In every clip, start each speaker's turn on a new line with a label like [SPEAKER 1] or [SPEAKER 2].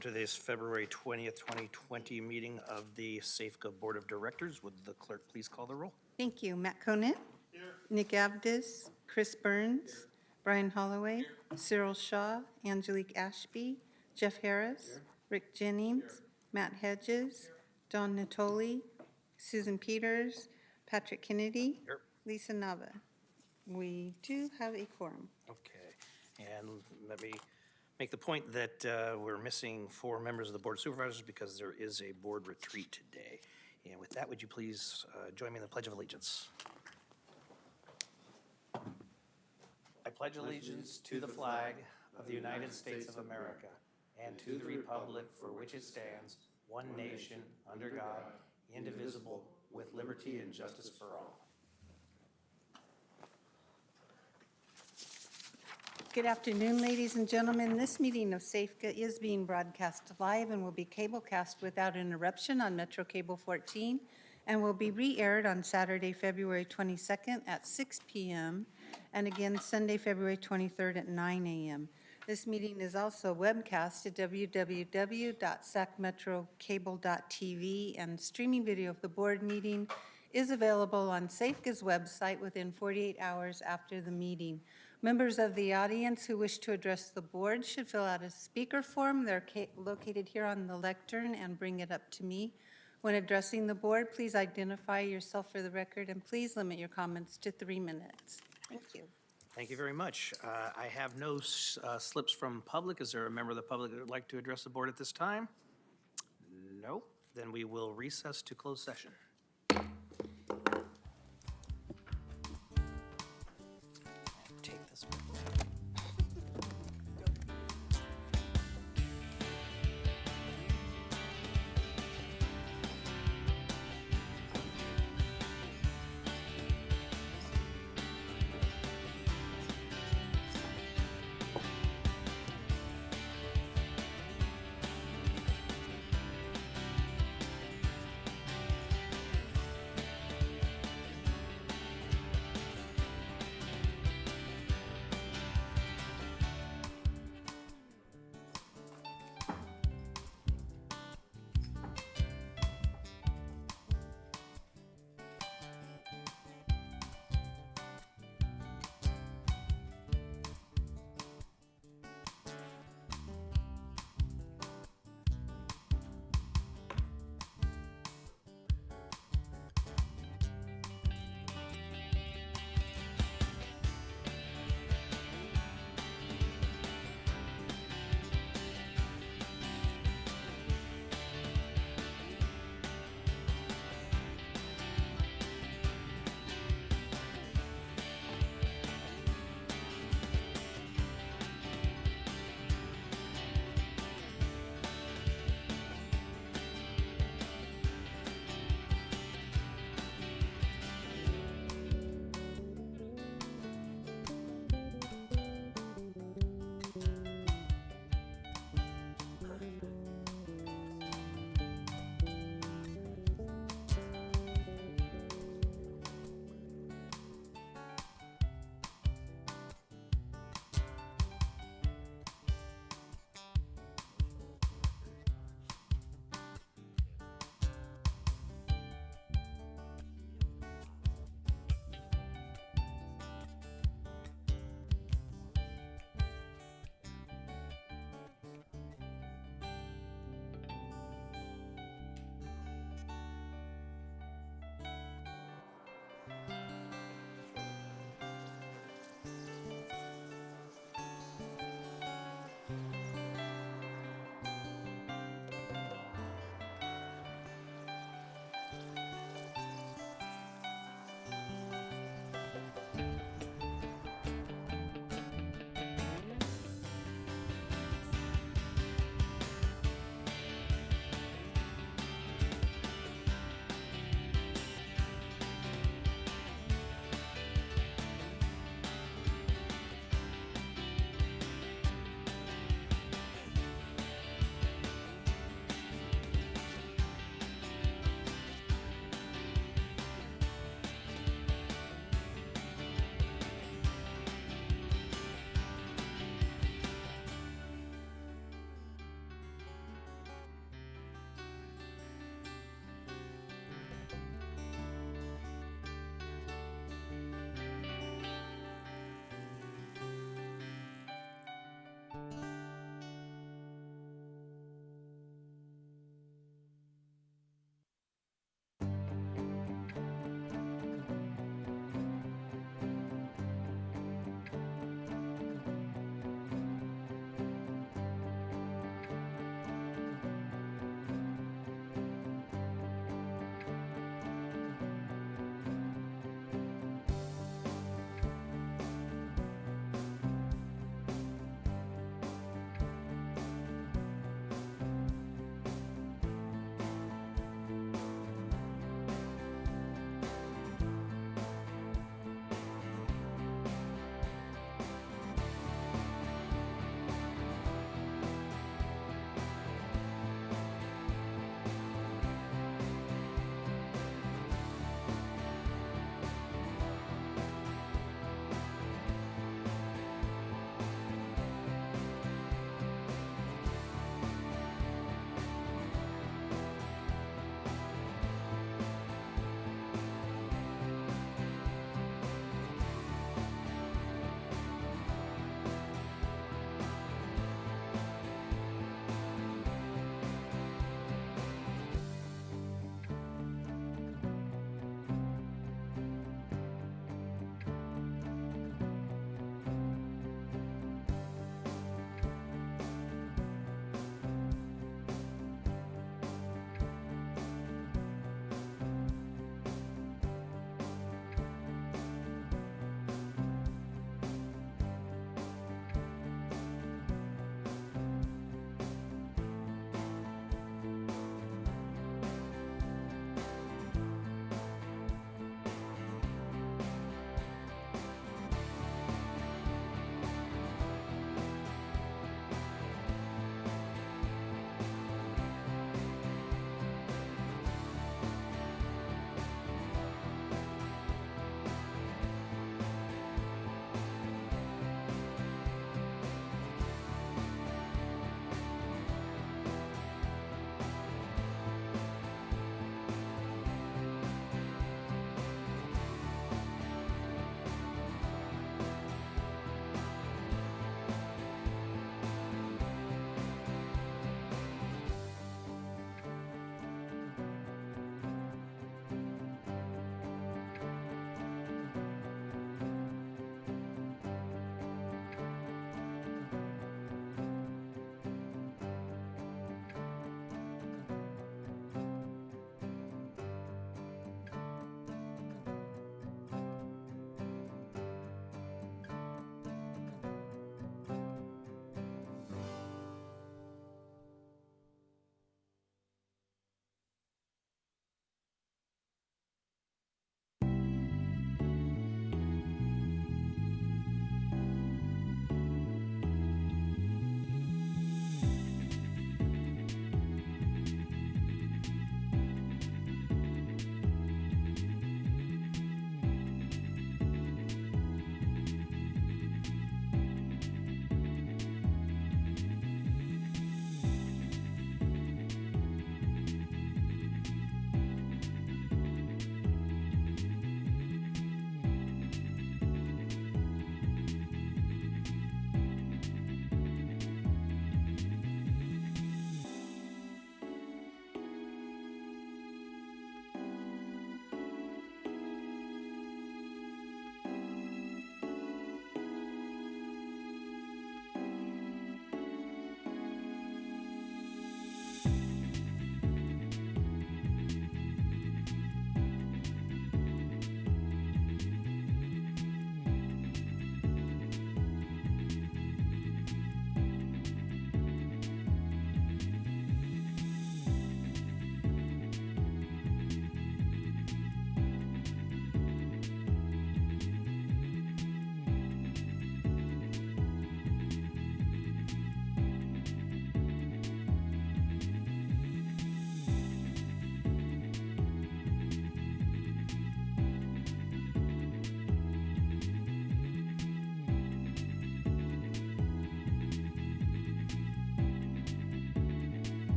[SPEAKER 1] To this February 20th, 2020 meeting of the Safeco Board of Directors. Would the clerk please call the roll?
[SPEAKER 2] Thank you. Matt Conant. Here. Nick Avdis, Chris Burns, here. Brian Holloway, here. Cyril Shaw, Angelique Ashby, Jeff Harris, here. Rick Jennings, here. Matt Hedges, here. Don Natoli, Susan Peters, Patrick Kennedy, here. Lisa Nava. We do have a quorum.
[SPEAKER 1] Okay, and let me make the point that we're missing 4 members of the Board of Supervisors because there is a board retreat today. And with that, would you please join me in the Pledge of Allegiance? I pledge allegiance to the flag of the United States of America and to the republic for which it stands, one nation, under God, indivisible, with liberty and justice for all.
[SPEAKER 2] Good afternoon, ladies and gentlemen. This meeting of Safeco is being broadcast live and will be cablecast without interruption on Metro Cable 14 and will be re-aired on Saturday, February 22nd at 6 p.m. and again Sunday, February 23rd at 9 a.m. This meeting is also webcast at www.sacmetrocable.tv, and streaming video of the board meeting is available on Safeco's website within 48 hours after the meeting. Members of the audience who wish to address the board should fill out a speaker form. They're located here on the lectern and bring it up to me. When addressing the board, please identify yourself for the record and please limit your comments to 3 minutes. Thank you.
[SPEAKER 1] Thank you very much. I have no slips from public. Is there a member of the public that would like to address the board at this time? No. Then we will recess to closed session. Take this one.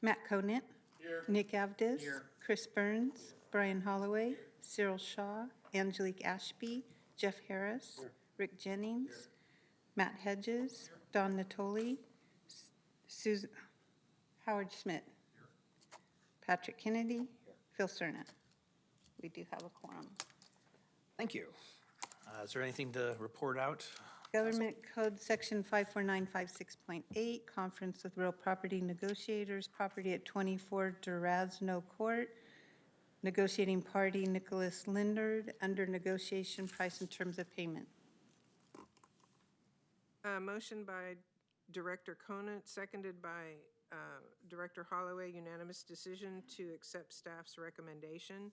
[SPEAKER 2] Matt Conant. Here. Nick Avdis. Here. Chris Burns. Brian Holloway. Cyril Shaw. Angelique Ashby. Jeff Harris. Here. Rick Jennings. Here. Matt Hedges. Here. Don Natoli. Susan, Howard Schmidt. Here. Patrick Kennedy. Here. Phil Cerna. We do have a quorum.
[SPEAKER 1] Thank you. Is there anything to report out?
[SPEAKER 2] Government Code Section 54956.8, Conference with Real Property Negotiators, property at 24 Durazno Court. Negotiating party Nicholas Lindard, under negotiation, price and terms of payment.
[SPEAKER 3] Motion by Director Conant, seconded by Director Holloway, unanimous decision to accept staff's recommendation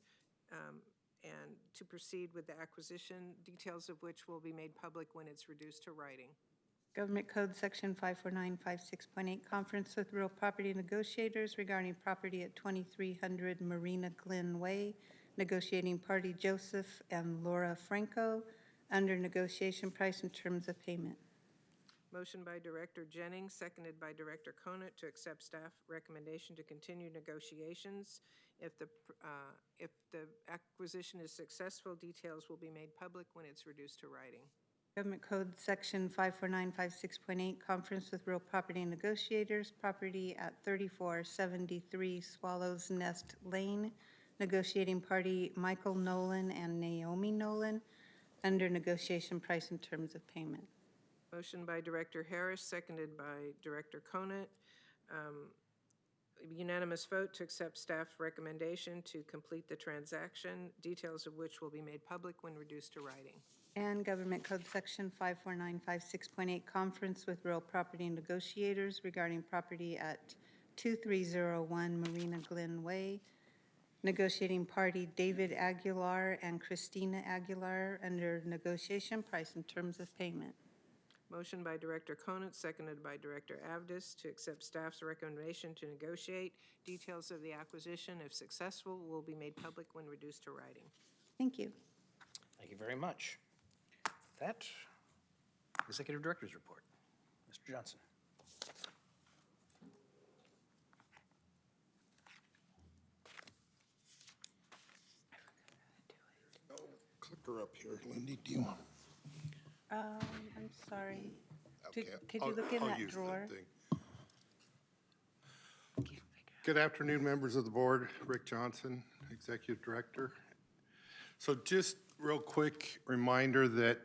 [SPEAKER 3] and to proceed with the acquisition, details of which will be made public when it's reduced to writing.
[SPEAKER 2] Government Code Section 54956.8, Conference with Real Property Negotiators regarding property at 2300 Marina Glen Way. Negotiating party Joseph and Laura Franco, under negotiation, price and terms of payment.
[SPEAKER 3] Motion by Director Jennings, seconded by Director Conant, to accept staff recommendation to continue negotiations. If the acquisition is successful, details will be made public when it's reduced to writing.
[SPEAKER 2] Government Code Section 54956.8, Conference with Real Property Negotiators, property at 3473 Swallows Nest Lane. Negotiating party Michael Nolan and Naomi Nolan, under negotiation, price and terms of payment.
[SPEAKER 3] Motion by Director Harris, seconded by Director Conant. Unanimous vote to accept staff recommendation to complete the transaction, details of which will be made public when reduced to writing.
[SPEAKER 2] And Government Code Section 54956.8, Conference with Real Property Negotiators regarding property at 2301 Marina Glen Way. Negotiating party David Aguilar and Christina Aguilar, under negotiation, price and terms of payment.
[SPEAKER 3] Motion by Director Conant, seconded by Director Avdis, to accept staff's recommendation to negotiate. Details of the acquisition, if successful, will be made public when reduced to writing.
[SPEAKER 2] Thank you.
[SPEAKER 1] Thank you very much. That, Executive Director's report. Mr. Johnson.
[SPEAKER 4] Clicker up here, Lindy. Do you want?
[SPEAKER 2] I'm sorry.
[SPEAKER 4] Okay.
[SPEAKER 2] Could you look in
[SPEAKER 4] I'll
[SPEAKER 2] that
[SPEAKER 4] use
[SPEAKER 2] drawer?
[SPEAKER 4] thing. Good afternoon, members of the board. Rick Johnson, Executive Director. So just real quick reminder that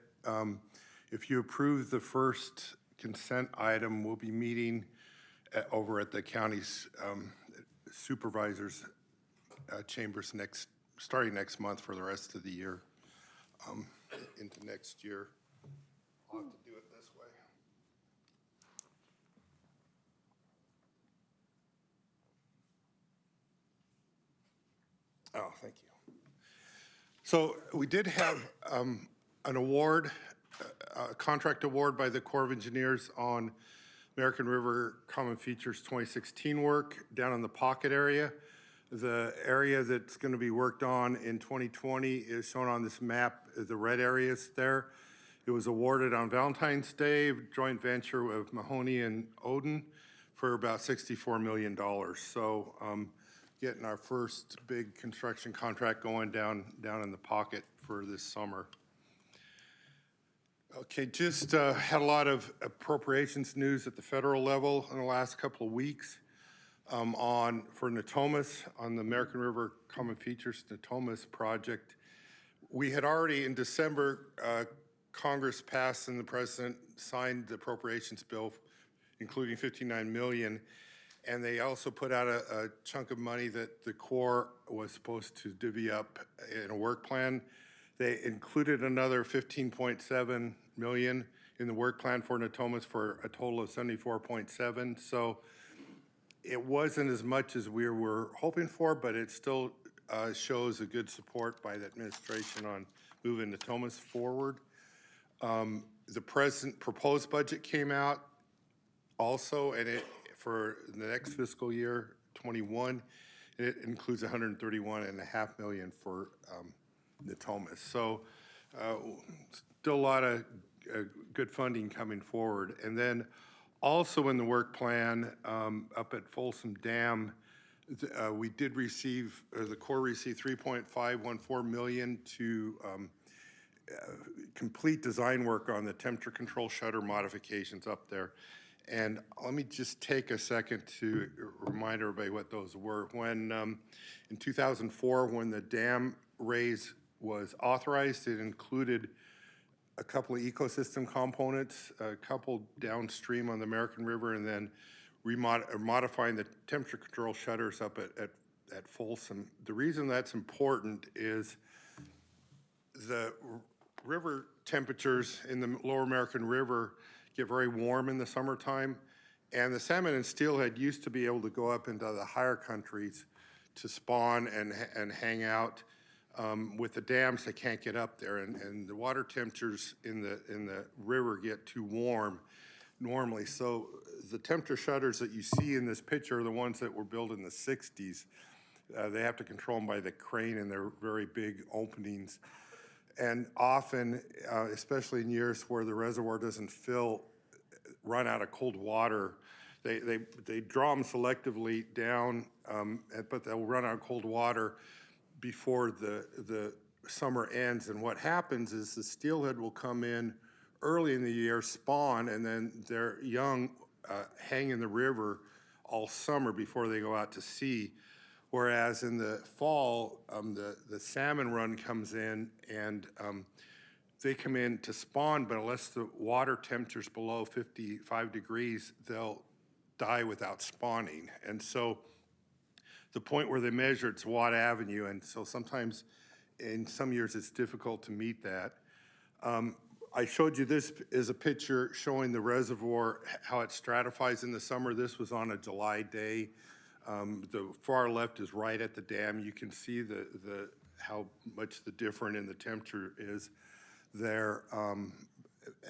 [SPEAKER 4] if you approve the first consent item, we'll be meeting over at the county's supervisors chambers starting next month for the rest of the year into next year. I'll have to do it this way. Oh, thank you. So we did have an award, a contract award by the Corps of Engineers on American River Common Features 2016 work down in the Pocket area. The area that's going to be worked on in 2020 is shown on this map, the red areas there. It was awarded on Valentine's Day, joint venture with Mahoney and Odin for about $64 million. So getting our first big construction contract going down in the Pocket for this summer. Okay, just had a lot of appropriations news at the federal level in the last couple of weeks for Natomas, on the American River Common Features Natomas project. We had already in December, Congress passed and the President signed the appropriations bill, including $59 million. And they also put out a chunk of money that the Corps was supposed to divvy up in a work plan. They included another $15.7 million in the work plan for Natomas for a total of $74.7. So it wasn't as much as we were hoping for, but it still shows a good support by the administration on moving Natomas forward. The proposed budget came out also, and for the next fiscal year, 21, it includes $131.5 million for Natomas. So still a lot of good funding coming forward. And then Also in the work plan, up at Folsom Dam, we did receive, or the Corps received $3.514 million to complete design work on the temperature control shutter modifications up there. And let me just take a second to remind everybody what those were. When, in 2004, when the dam raise was authorized, it included a couple of ecosystem components, a couple downstream on the American River, and then modifying the temperature control shutters up at Folsom. The reason that's important is the river temperatures in the lower American River get very warm in the summertime, and the salmon and steelhead used to be able to go up into the higher countries to spawn and hang out. With the dams, they can't get up there, and the water temperatures in the river get too warm normally. So the temperature shutters that you see in this picture are the ones that were built in the 60s. They have to control them by the crane, and they're very big openings. And often, especially in years where the reservoir doesn't run out of cold water, they draw them selectively down, but they'll run out of cold water before the summer ends. And what happens is the steelhead will come in early in the year, spawn, and then their young hang in the river all summer before they go out to sea. Whereas in the fall, the salmon run comes in, and they come in to spawn, but unless the water temperature's below 55 degrees, they'll die without spawning. And so the point where they measure, it's Watt Avenue, and so sometimes in some years it's difficult to meet that. I showed you this is a picture showing the reservoir, how it stratifies in the summer. This was on a July day. The far left is right at the dam. You can see how much the difference in the temperature is there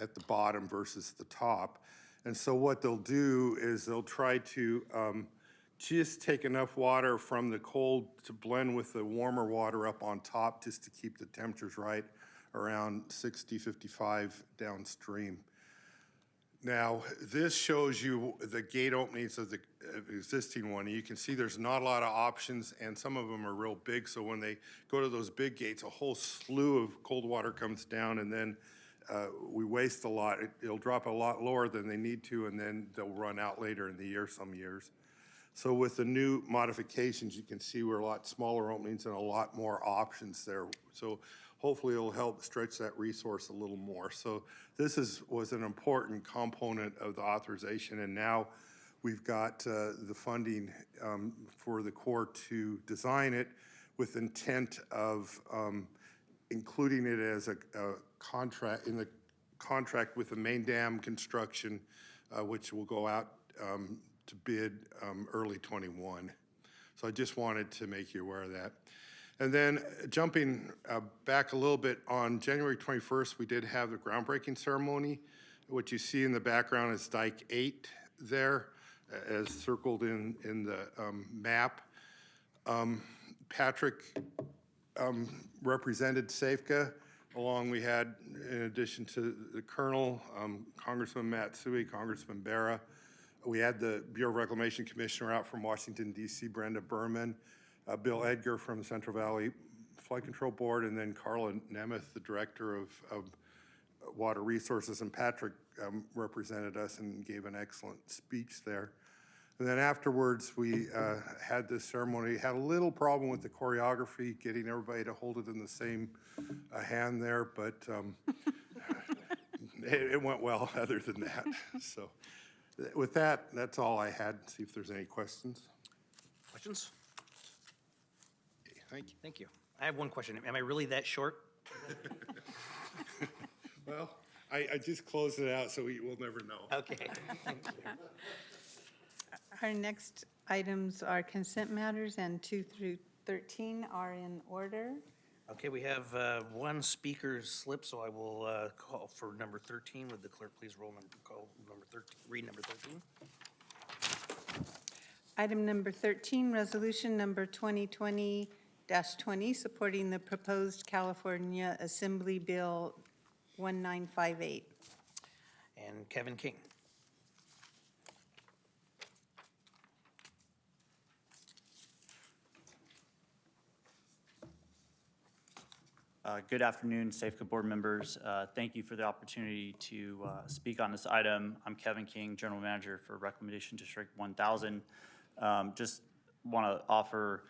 [SPEAKER 4] at the bottom versus the top. And so what they'll do is they'll try to just take enough water from the cold to blend with the warmer water up on top, just to keep the temperatures right around 60, 55 downstream. Now, this shows you the gate openings of the existing one. You can see there's not a lot of options, and some of them are real big, so when they go to those big gates, a whole slew of cold water comes down, and then we waste a lot. It'll drop a lot lower than they need to, and then they'll run out later in the year, some years. So with the new modifications, you can see we're a lot smaller openings and a lot more options there. So hopefully it'll help stretch that resource a little more. So this was an important component of the authorization, and now we've got the funding for the Corps to design it with intent of including it as a contract, in the contract with the main dam construction, which will go out to bid early '21. So I just wanted to make you aware of that. And then jumping back a little bit, on January 21st, we did have the groundbreaking ceremony. What you see in the background is Dike 8 there, as circled in the map. Patrick represented SAFCA, along we had, in addition to the Colonel, Congressman Matsui, Congressman Barra. We had the Bureau of Reclamation Commissioner out from Washington, D.C., Brenda Berman, Bill Edgar from the Central Valley Flood Control Board, and then Carla Nemeth, the Director of Water Resources, and Patrick represented us and gave an excellent speech there. And then afterwards, we had this ceremony. Had a little problem with the choreography, getting everybody to hold it in the same hand there, but it went well other than that. So with that, that's all I had. See if there's any questions.
[SPEAKER 1] Questions?
[SPEAKER 4] Okay, thank you.
[SPEAKER 1] Thank you. I have one question. Am I really that short?
[SPEAKER 4] Well, I just closed it out, so we'll never know.
[SPEAKER 1] Okay.
[SPEAKER 2] Our next items are consent matters, and 2 through 13 are in order.
[SPEAKER 1] Okay, we have one speaker's slip, so I will call for number 13. Would the clerk please call number 13, read number 13?
[SPEAKER 2] Item number 13, resolution number 2020-20, supporting the proposed California Assembly Bill 1958.
[SPEAKER 1] And Kevin King.
[SPEAKER 5] Good afternoon, Safeco board members. Thank you for the opportunity to speak on this item. I'm Kevin King, General Manager for Reclamation District 1000. Just want to offer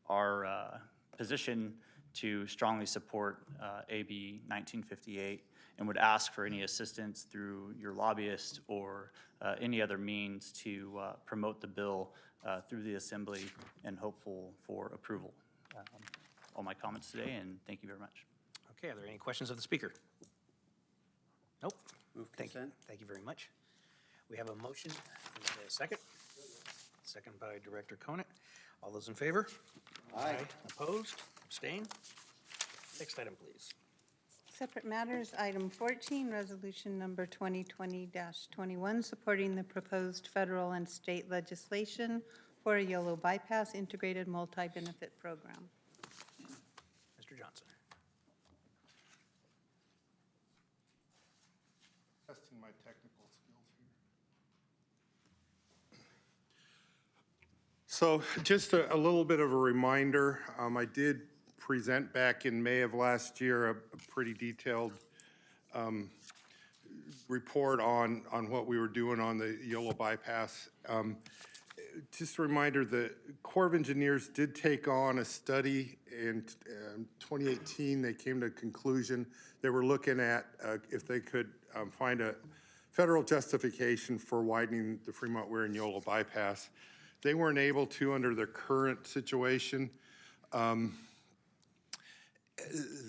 [SPEAKER 5] our position to strongly support AB 1958 and would ask for any assistance through your lobbyist or any other means to promote the bill through the Assembly and hopeful for approval. All my comments today, and thank you very much.
[SPEAKER 1] Okay, are there any questions of the speaker? Nope.
[SPEAKER 6] Move
[SPEAKER 1] Thank you.
[SPEAKER 6] consent.
[SPEAKER 1] Thank you very much. We have a motion. Is there a second? Second by Director Conant. All those in favor?
[SPEAKER 6] Aye.
[SPEAKER 1] Opposed? Abstained? Next item, please.
[SPEAKER 2] Separate matters, item 14, resolution number 2020-21, supporting the proposed federal and state legislation for a YOLO bypass integrated multi-benefit program.
[SPEAKER 1] Mr. Johnson.
[SPEAKER 4] Testing my technical skills here. So just a little bit of a reminder, I did present back in May of last year a pretty detailed report on what we were doing on the YOLO bypass. Just a reminder, the Corps of Engineers did take on a study in 2018. They came to a conclusion. They were looking at if they could find a federal justification for widening the Fremont-Ware and YOLO bypass. They weren't able to under their current situation.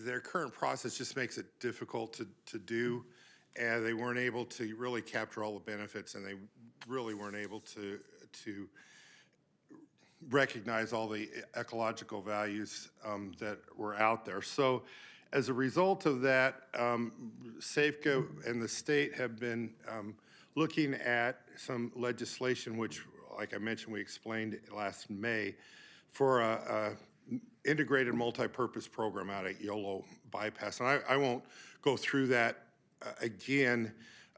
[SPEAKER 4] Their current process just makes it difficult to do, and they weren't able to really capture all the benefits, and they really weren't able to recognize all the ecological values that were out there. So as a result of that, Safeco and the state have been looking at some legislation, which, like I mentioned, we explained last May, for a integrated multi-purpose program out at YOLO bypass. And I won't go through that again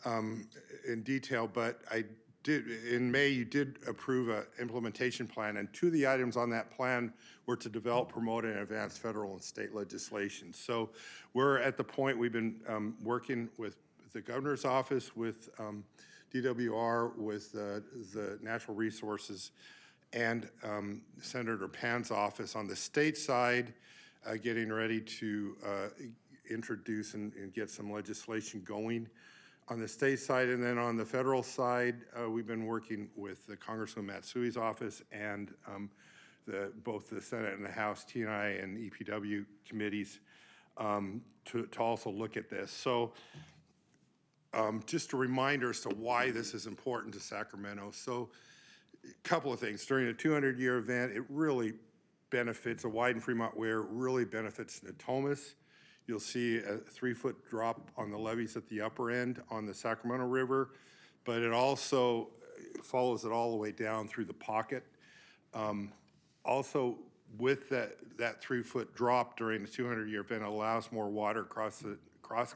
[SPEAKER 4] in detail, but in May, you did approve an implementation plan, and two of the items on that plan were to develop, promote, and advance federal and state legislation. So we're at the point we've been working with the governor's office, with DWR, with the natural resources, and Senator Pan's office on the state side, getting ready to introduce and get some legislation going on the state side. And then on the federal side, we've been working with the Congressman Matsui's office and both the Senate and the House TNI and EPW committees to also look at this. So just a reminder as to why this is important to Sacramento. So a couple of things. During a 200-year event, it really benefits, a widened Fremont-Ware really benefits Natomas. You'll see a 3-foot drop on the levees at the upper end on the Sacramento River, but it also follows it all the way down through the pocket. Also, with that 3-foot drop during the 200-year event, it allows more water across the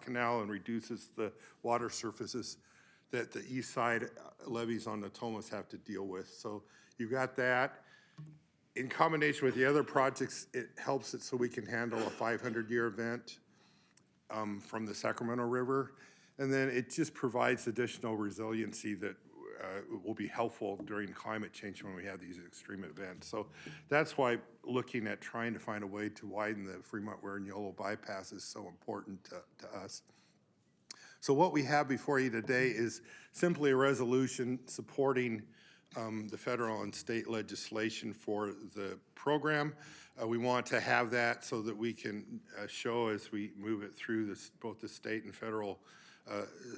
[SPEAKER 4] canal and reduces the water surfaces that the east side levees on Natomas have to deal with. So you've got that. In combination with the other projects, it helps it so we can handle a 500-year event from the Sacramento River. And then it just provides additional resiliency that will be helpful during climate change when we have these extreme events. So that's why looking at trying to find a way to widen the Fremont-Ware and YOLO bypass is so important to us. So what we have before you today is simply a resolution supporting the federal and state legislation for the program. We want to have that so that we can show as we move it through both the state and federal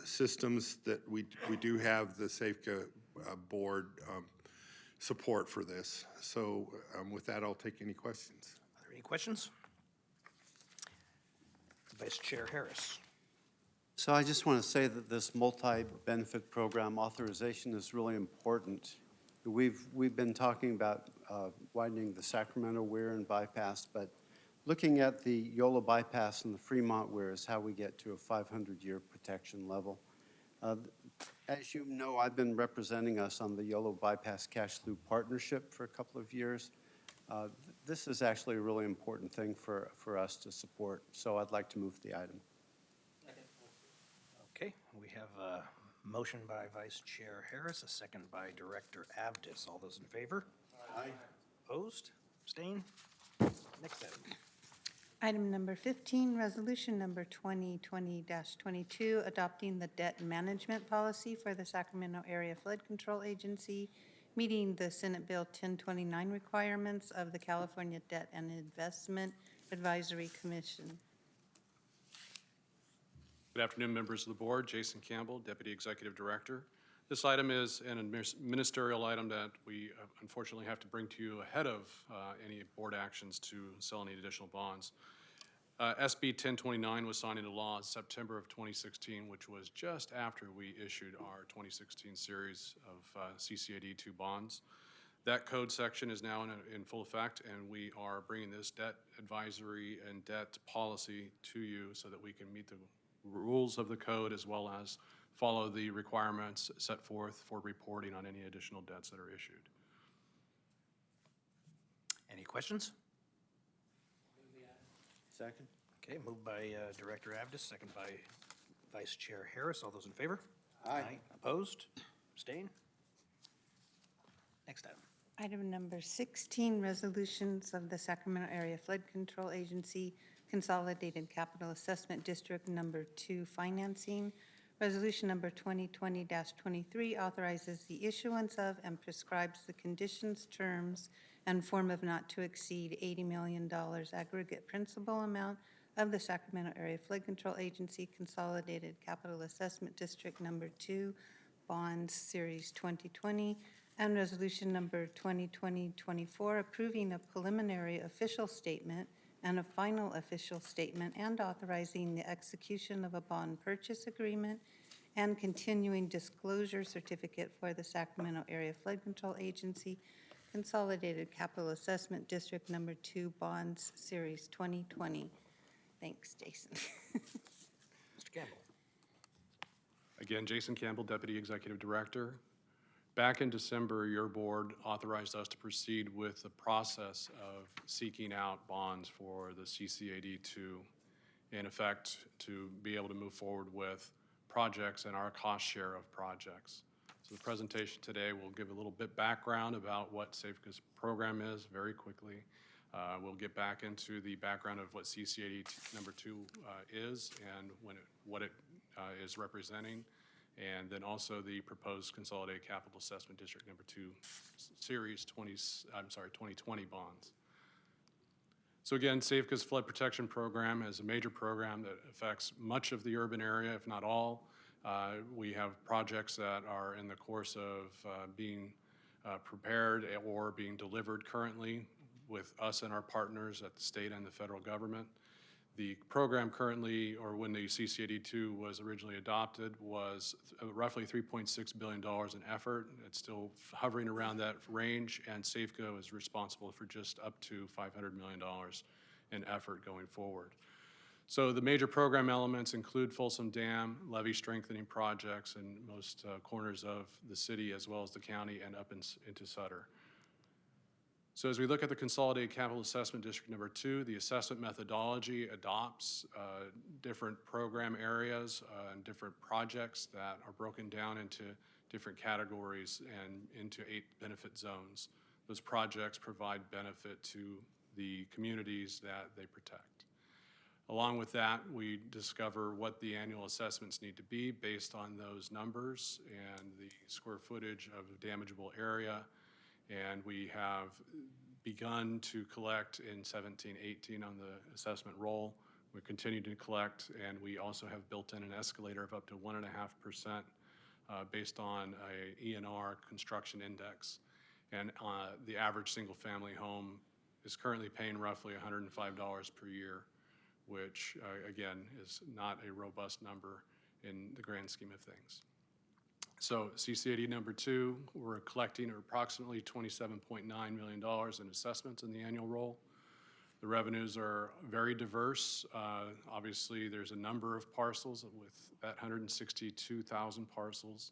[SPEAKER 4] systems that we do have the Safeco board support for this. So with that, I'll take any questions.
[SPEAKER 1] Are there any questions? Vice Chair Harris.
[SPEAKER 6] So I just want to say that this multi-benefit program authorization is really important. We've been talking about widening the Sacramento-Ware and bypass, but looking at the YOLO bypass and the Fremont-Ware is how we get to a 500-year protection level. As you know, I've been representing us on the YOLO bypass cash loop partnership for a couple of years. this is actually a really important thing for us to support, so I'd like to move the item.
[SPEAKER 1] Okay, we have a motion by Vice Chair Harris, a second by Director Avdis. All those in favor? Aye. Opposed? Abstained? Next item.
[SPEAKER 2] Item number 15, resolution number 2020-22, adopting the debt management policy for the Sacramento Area Flood Control Agency, meeting the Senate Bill 1029 requirements of the California Debt and Investment Advisory Commission.
[SPEAKER 7] Good afternoon, members of the board. Jason Campbell, Deputy Executive Director. This item is an ministerial item that we unfortunately have to bring to you ahead of any board actions to sell any additional bonds. SB 1029 was signed into law in September of 2016, which was just after we issued our 2016 series of CCAD2 bonds. That code section is now in full effect, and we are bringing this debt advisory and debt policy to you so that we can meet the rules of the code as well as follow the requirements set forth for reporting on any additional debts that are issued.
[SPEAKER 1] Any questions?
[SPEAKER 6] Second?
[SPEAKER 1] Okay, moved by Director Avdis, second by Vice Chair Harris. All those in favor?
[SPEAKER 6] Aye.
[SPEAKER 1] Opposed? Abstained? Next item.
[SPEAKER 2] Item number 16, resolutions of the Sacramento Area Flood Control Agency Consolidated Capital Assessment District Number 2 financing. Resolution number 2020-23 authorizes the issuance of and prescribes the conditions, terms, and form of not to exceed $80 million aggregate principal amount of the Sacramento Area Flood Control Agency Consolidated Capital Assessment District Number 2 Bonds Series 2020, and resolution number 2020-24 approving a preliminary official statement and a final official statement and authorizing the execution of a bond purchase agreement and continuing disclosure certificate for the Sacramento Area Flood Control Agency Consolidated Capital Assessment District Number 2 Bonds Series 2020. Thanks, Jason.
[SPEAKER 1] Mr. Campbell.
[SPEAKER 7] Again, Jason Campbell, Deputy Executive Director. Back in December, your board authorized us to proceed with the process of seeking out bonds for the CCAD to, in effect, to be able to move forward with projects and our cost share of projects. So the presentation today will give a little bit background about what SAFECA's program is very quickly. We'll get back into the background of what CCAD number 2 is and what it is representing, and then also the proposed Consolidated Capital Assessment District number 2 Series 2020 bonds. So again, SAFECA's flood protection program is a major program that affects much of the urban area, if not all. We have projects that are in the course of being prepared or being delivered currently with us and our partners at the state and the federal government. The program currently, or when the CCAD2 was originally adopted, was roughly $3.6 billion in effort. It's still hovering around that range, and SAFECA is responsible for just up to $500 million in effort going forward. So the major program elements include Folsom Dam, levee strengthening projects in most corners of the city as well as the county and up into Sutter. So as we look at the Consolidated Capital Assessment District number 2, the assessment methodology adopts different program areas and different projects that are broken down into different categories and into 8 benefit zones. Those projects provide benefit to the communities that they protect. Along with that, we discover what the annual assessments need to be based on those numbers and the square footage of the damageable area. And we have begun to collect in 17-18 on the assessment roll. We continue to collect, and we also have built in an escalator of up to 1.5% based on a ENR construction index. And the average single-family home is currently paying roughly $105 per year, which again is not a robust number in the grand scheme of things. So CCAD number 2, we're collecting approximately $27.9 million in assessments in the annual roll. The revenues are very diverse. Obviously, there's a number of parcels with that 162,000 parcels.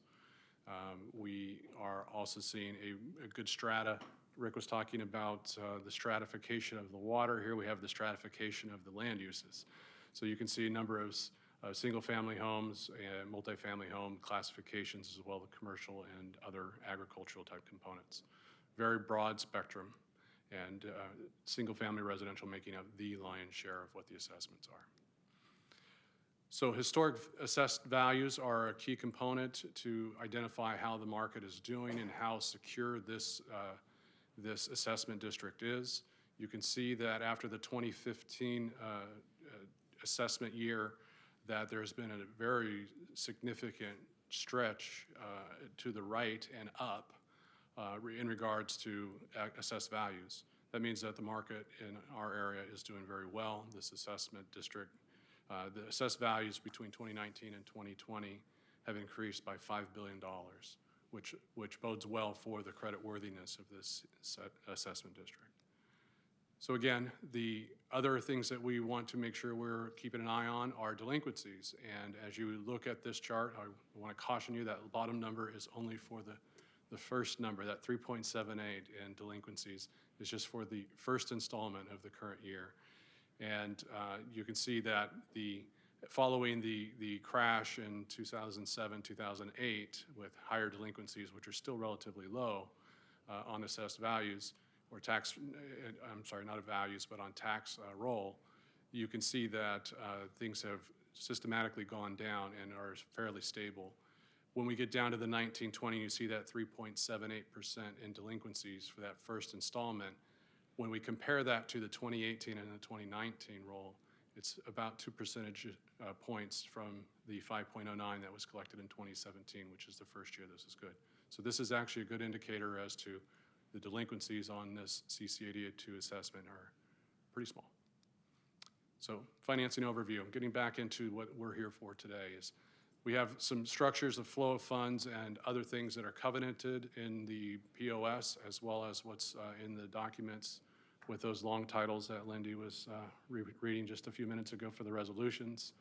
[SPEAKER 7] We are also seeing a good strata Rick was talking about the stratification of the water. Here we have the stratification of the land uses. So you can see a number of single-family homes and multifamily home classifications, as well as commercial and other agricultural type components. Very broad spectrum, and single-family residential making up the lion's share of what the assessments are. So historic assessed values are a key component to identify how the market is doing and how secure this assessment district is. You can see that after the 2015 assessment year, that there's been a very significant stretch to the right and up in regards to assessed values. That means that the market in our area is doing very well. This assessment district, the assessed values between 2019 and 2020 have increased by $5 billion, which bodes well for the creditworthiness of this assessment district. So again, the other things that we want to make sure we're keeping an eye on are delinquencies. And as you look at this chart, I want to caution you that the bottom number is only for the first number, that 3.78 in delinquencies is just for the first installment of the current year. And you can see that following the crash in 2007, 2008, with higher delinquencies, which are still relatively low on assessed values, or tax, I'm sorry, not of values, but on tax roll, you can see that things have systematically gone down and are fairly stable. When we get down to the 1920, you see that 3.78% in delinquencies for that first installment. When we compare that to the 2018 and the 2019 roll, it's about 2 percentage points from the 5.09 that was collected in 2017, which is the first year this is good. So this is actually a good indicator as to the delinquencies on this CC-82 assessment are pretty small. So financing overview, getting back into what we're here for today is we have some structures of flow of funds and other things that are covenanted in the POS, as well as what's in the documents with those long titles that Lindy was reading just a few minutes ago for the resolutions.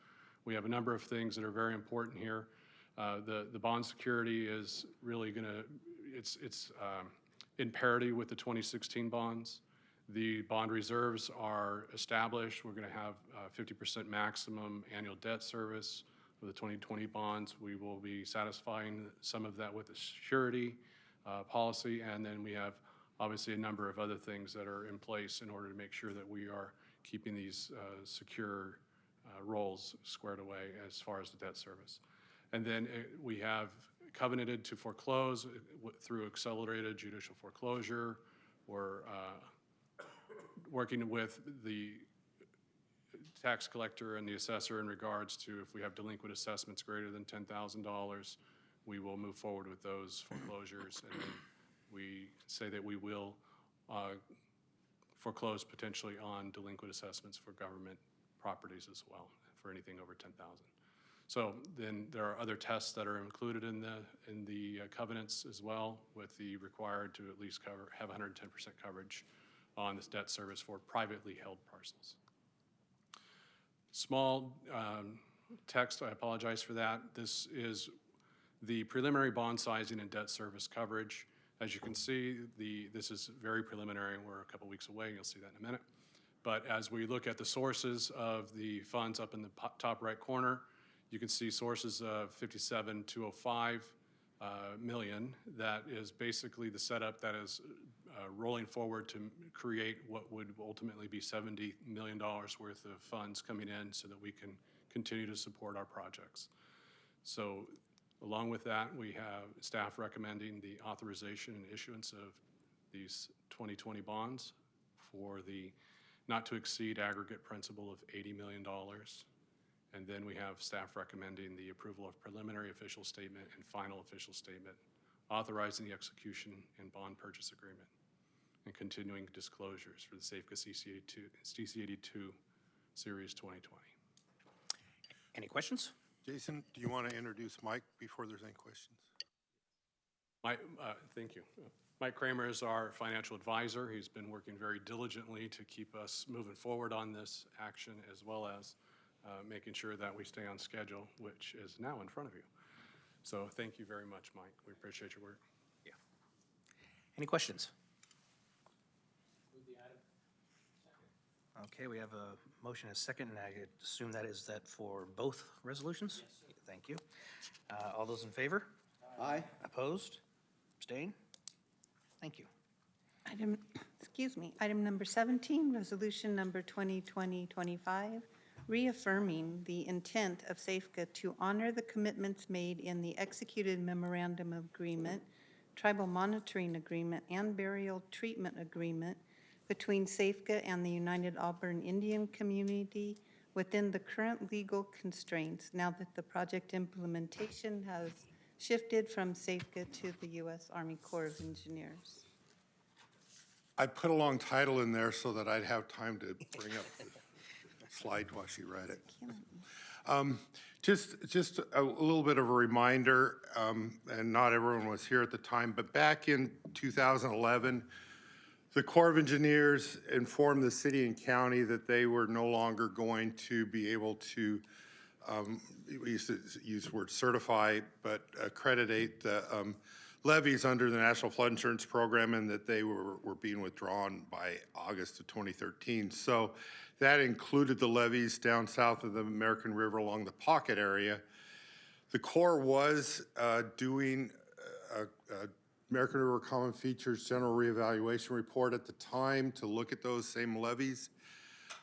[SPEAKER 7] We have a number of things that are very important here. The bond security is really gonna, it's in parity with the 2016 bonds. The bond reserves are established. We're gonna have 50% maximum annual debt service for the 2020 bonds. We will be satisfying some of that with the surety policy, and then we have obviously a number of other things that are in place in order to make sure that we are keeping these secure roles squared away as far as the debt service. And then we have covenanted to foreclose through accelerated judicial foreclosure. We're working with the tax collector and the assessor in regards to if we have delinquent assessments greater than $10,000, we will move forward with those foreclosures. And then we say that we will foreclose potentially on delinquent assessments for government properties as well, for anything over $10,000. So then there are other tests that are included in the covenants as well, with the required to at least have 110% coverage on this debt service for privately held parcels. Small text, I apologize for that. This is the preliminary bond sizing and debt service coverage. As you can see, this is very preliminary, and we're a couple weeks away. You'll see that in a minute. But as we look at the sources of the funds up in the top right corner, you can see sources of $57,205 million. That is basically the setup that is rolling forward to create what would ultimately be $70 million worth of funds coming in so that we can continue to support our projects. So along with that, we have staff recommending the authorization and issuance of these 2020 bonds for the not to exceed aggregate principal of $80 million. And then we have staff recommending the approval of preliminary official statement and final official statement, authorizing the execution and bond purchase agreement, and continuing disclosures for the Safeco CC-82 Series 2020.
[SPEAKER 1] Any questions?
[SPEAKER 4] Jason, do you want to introduce Mike before there's any questions?
[SPEAKER 7] Thank you. Mike Kramer is our financial advisor. He's been working very diligently to keep us moving forward on this action, as well as making sure that we stay on schedule, which is now in front of you. So thank you very much, Mike. We appreciate your work.
[SPEAKER 1] Yeah. Any questions? Okay, we have a motion and a second, and I assume that is that for both resolutions? Yes. Thank you. All those in favor?
[SPEAKER 6] Aye.
[SPEAKER 1] Opposed? Abstain? Thank you.
[SPEAKER 2] Item number 17, resolution number 2020-25, reaffirming the intent of SAFCA to honor the commitments made in the executed memorandum of agreement, tribal monitoring agreement, and burial treatment agreement between SAFCA and the United Auburn Indian Community within the current legal constraints now that the project implementation has shifted from SAFCA to the U.S. Army Corps of Engineers.
[SPEAKER 4] I put a long title in there so that I'd have time to bring up the slide while she read it. Just a little bit of a reminder, and not everyone was here at the time, but back in 2011, the Corps of Engineers informed the city and county that they were no longer going to be able to, we used to use the word certify, but accreditate the levies under the National Flood Insurance Program, and that they were being withdrawn by August of 2013. So that included the levees down south of the American River along the Pocket area. The Corps was doing a American River Common Features General Reevaluation Report at the time to look at those same levees,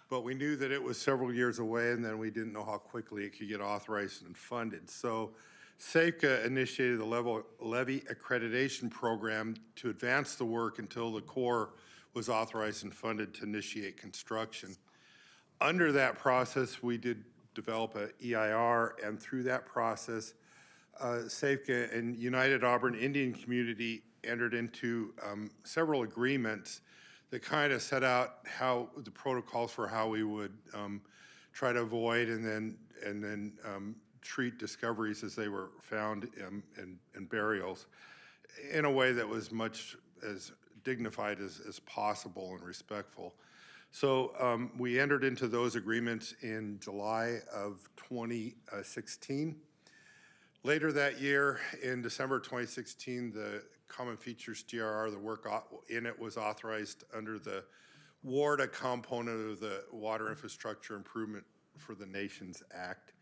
[SPEAKER 4] but we knew that it was several years away, and then we didn't know how quickly it could get authorized and funded. So SAFCA initiated the levy accreditation program to advance the work until the Corps was authorized and funded to initiate construction. Under that process, we did develop a EIR, and through that process, SAFCA and United Auburn Indian Community entered into several agreements that kind of set out how the protocols for how we would try to avoid and then treat discoveries as they were found in burials in a way that was much as dignified as possible and respectful. So we entered into those agreements in July of 2016. Later that year, in December 2016, the Common Features GRR, the work in it was authorized under the WARDA component of the Water Infrastructure Improvement for the Nations Act.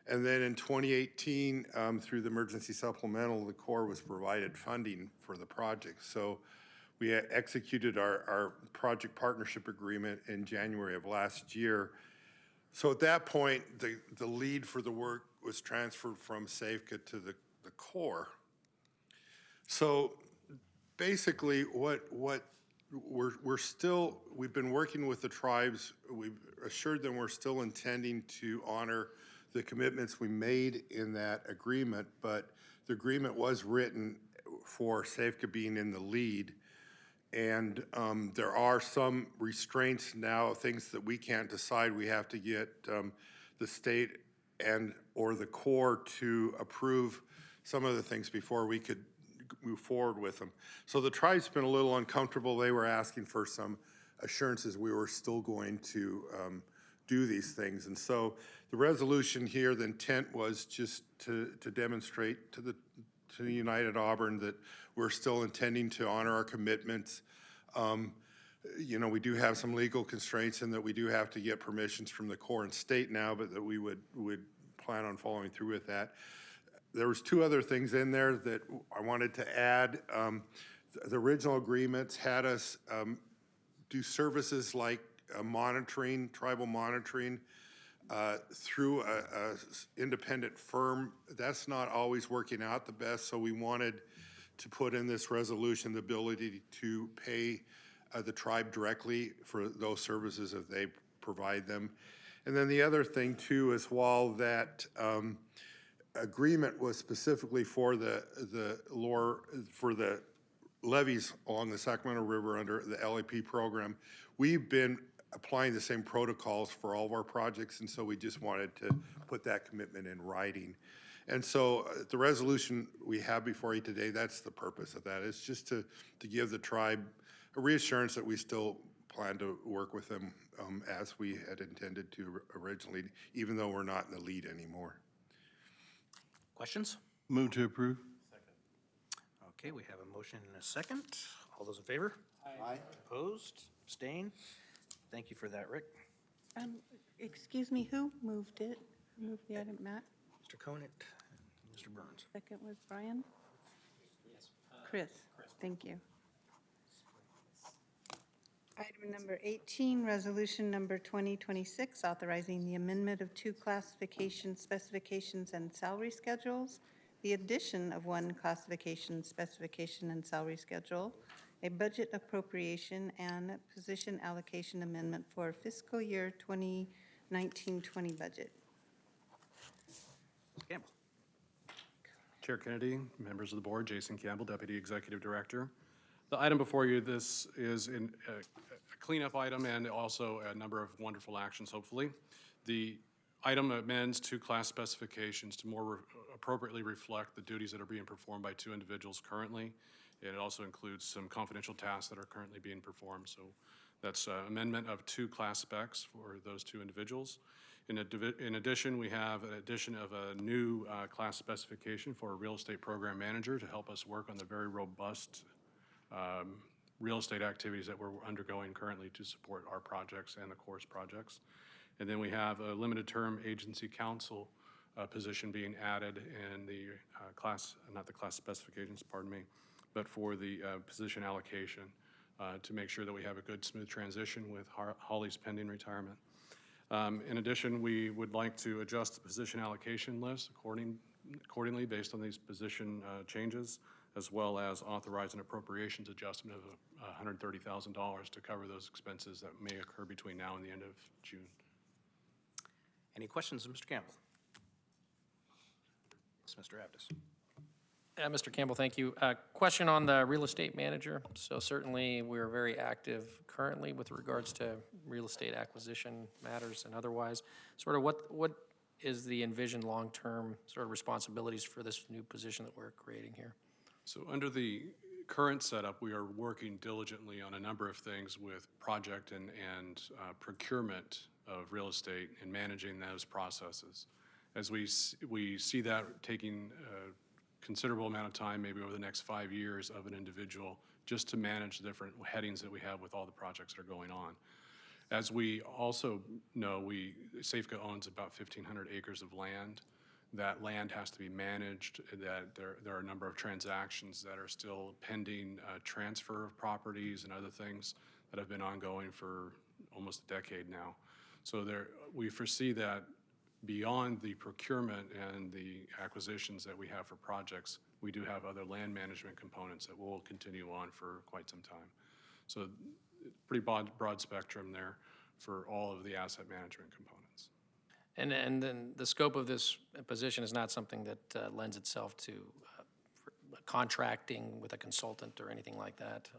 [SPEAKER 4] And then in 2018, through the emergency supplemental, the Corps was provided funding for the project. So we executed our project partnership agreement in January of last year. So at that point, the lead for the work was transferred from SAFCA to the Corps. So basically we've been working with the tribes. We've assured them we're still intending to honor the commitments we made in that agreement, but the agreement was written for SAFCA being in the lead. And there are some restraints now, things that we can't decide. We have to get the state and or the Corps to approve some of the things before we could move forward with them. So the tribe's been a little uncomfortable. They were asking for some assurances we were still going to do these things. And so the resolution here, the intent was just to demonstrate to the United Auburn that we're still intending to honor our commitments. You know, we do have some legal constraints in that we do have to get permissions from the Corps and state now, but that we would plan on following through with that. There was two other things in there that I wanted to add. The original agreements had us do services like monitoring, tribal monitoring, through a independent firm. That's not always working out the best, so we wanted to put in this resolution the ability to pay the tribe directly for those services if they provide them. And then the other thing too is while that agreement was specifically for the levees along the Sacramento River under the LAP program, we've been applying the same protocols for all of our projects, and so we just wanted to put that commitment in writing. And so the resolution we have before you today, that's the purpose of that. It's just to give the tribe a reassurance that we still plan to work with them as we had intended to originally, even though we're not in the lead anymore.
[SPEAKER 1] Questions?
[SPEAKER 8] Move to approve.
[SPEAKER 1] Okay, we have a motion and a second. All those in favor?
[SPEAKER 6] Aye.
[SPEAKER 1] Opposed? Abstain? Thank you for that, Rick.
[SPEAKER 2] Excuse me, who moved it? Moved the item, Matt?
[SPEAKER 1] Mr. Conant, Mr. Burns.
[SPEAKER 2] Second was Brian? Chris, thank you. Item number 18, resolution number 2026, authorizing the amendment of 2 classification specifications and salary schedules, the addition of 1 classification specification and salary schedule, a budget appropriation, and position allocation amendment for fiscal year 2019-20 budget.
[SPEAKER 1] Mr. Campbell.
[SPEAKER 7] Chair Kennedy, members of the board, Jason Campbell, Deputy Executive Director. The item before you, this is a cleanup item and also a number of wonderful actions, hopefully. The item amends 2 class specifications to more appropriately reflect the duties that are being performed by 2 individuals currently. It also includes some confidential tasks that are currently being performed. So that's amendment of 2 class specs for those 2 individuals. In addition, we have an addition of a new class specification for a real estate program manager to help us work on the very robust real estate activities that we're undergoing currently to support our projects and the course projects. And then we have a limited term agency counsel position being added in the not the class specifications, pardon me, but for the position allocation to make sure that we have a good, smooth transition with Holly's pending retirement. In addition, we would like to adjust the position allocation list accordingly based on these position changes, as well as authorize an appropriations adjustment of $130,000 to cover those expenses that may occur between now and the end of June.
[SPEAKER 1] Any questions of Mr. Campbell? Yes, Mr. Abdus.
[SPEAKER 8] Mr. Campbell, thank you. Question on the real estate manager. So certainly we're very active currently with regards to real estate acquisition matters and otherwise. Sort of what is the envisioned long-term sort of responsibilities for this new position that we're creating here?
[SPEAKER 7] So under the current setup, we are working diligently on a number of things with project and procurement of real estate and managing those processes. As we see that taking a considerable amount of time, maybe over the next 5 years of an individual, just to manage the different headings that we have with all the projects that are going on. As we also know, Safeco owns about 1,500 acres of land. That land has to be managed, that there are a number of transactions that are still pending transfer of properties and other things that have been ongoing for almost a decade now. So we foresee that beyond the procurement and the acquisitions that we have for projects, we do have other land management components that will continue on for quite some time. So pretty broad spectrum there for all of the asset management components.
[SPEAKER 8] And then the scope of this position is not something that lends itself to contracting with a consultant or anything like that?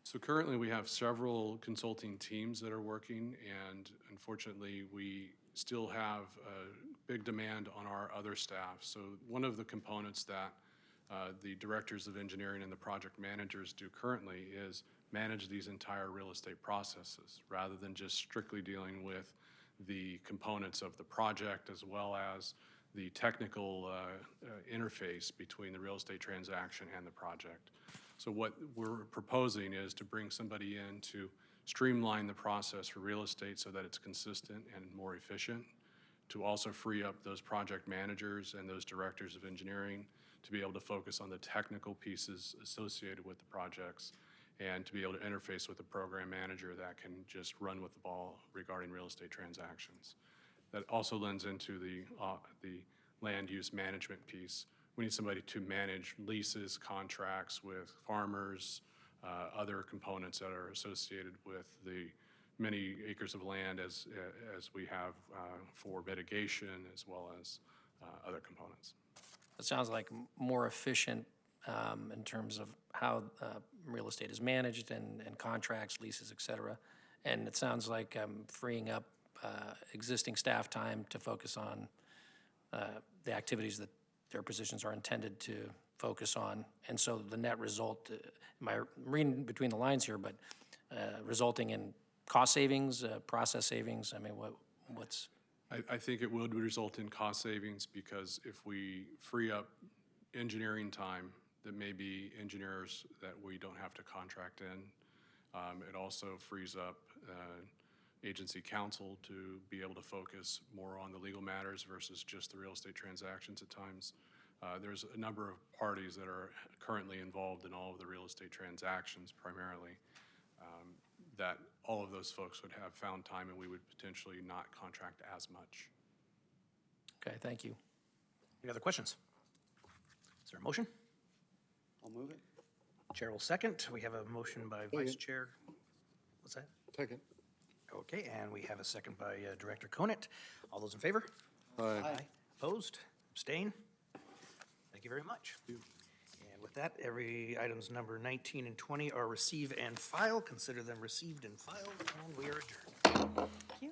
[SPEAKER 7] So currently we have several consulting teams that are working, and unfortunately we still have a big demand on our other staff. So one of the components that the directors of engineering and the project managers do currently is manage these entire real estate processes rather than just strictly dealing with the components of the project as well as the technical interface between the real estate transaction and the project. So what we're proposing is to bring somebody in to streamline the process for real estate so that it's consistent and more efficient, to also free up those project managers and those directors of engineering to be able to focus on the technical pieces associated with the projects, and to be able to interface with a program manager that can just run with the ball regarding real estate transactions. That also lends into the land use management piece. We need somebody to manage leases, contracts with farmers, other components that are associated with the many acres of land as we have for mitigation as well as other components.
[SPEAKER 8] It sounds like more efficient in terms of how real estate is managed and contracts, leases, et cetera. And it sounds like freeing up existing staff time to focus on the activities that their positions are intended to focus on. And so the net result, am I reading between the lines here, but resulting in cost savings, process savings? I mean, what's?
[SPEAKER 7] I think it would result in cost savings because if we free up engineering time, that may be engineers that we don't have to contract in. It also frees up agency counsel to be able to focus more on the legal matters versus just the real estate transactions at times. There's a number of parties that are currently involved in all of the real estate transactions primarily, that all of those folks would have found time and we would potentially not contract as much.
[SPEAKER 8] Okay, thank you.
[SPEAKER 1] Any other questions? Is there a motion?
[SPEAKER 6] I'll move it.
[SPEAKER 1] Chair will second. We have a motion by Vice Chair. What's that?
[SPEAKER 4] Second.
[SPEAKER 1] Okay, and we have a second by Director Conant. All those in favor?
[SPEAKER 4] Aye.
[SPEAKER 1] Opposed? Abstain? Thank you very much. And with that, every items number 19 and 20 are receive and file. Consider them received and filed, and we are adjourned.
[SPEAKER 2] Thank you.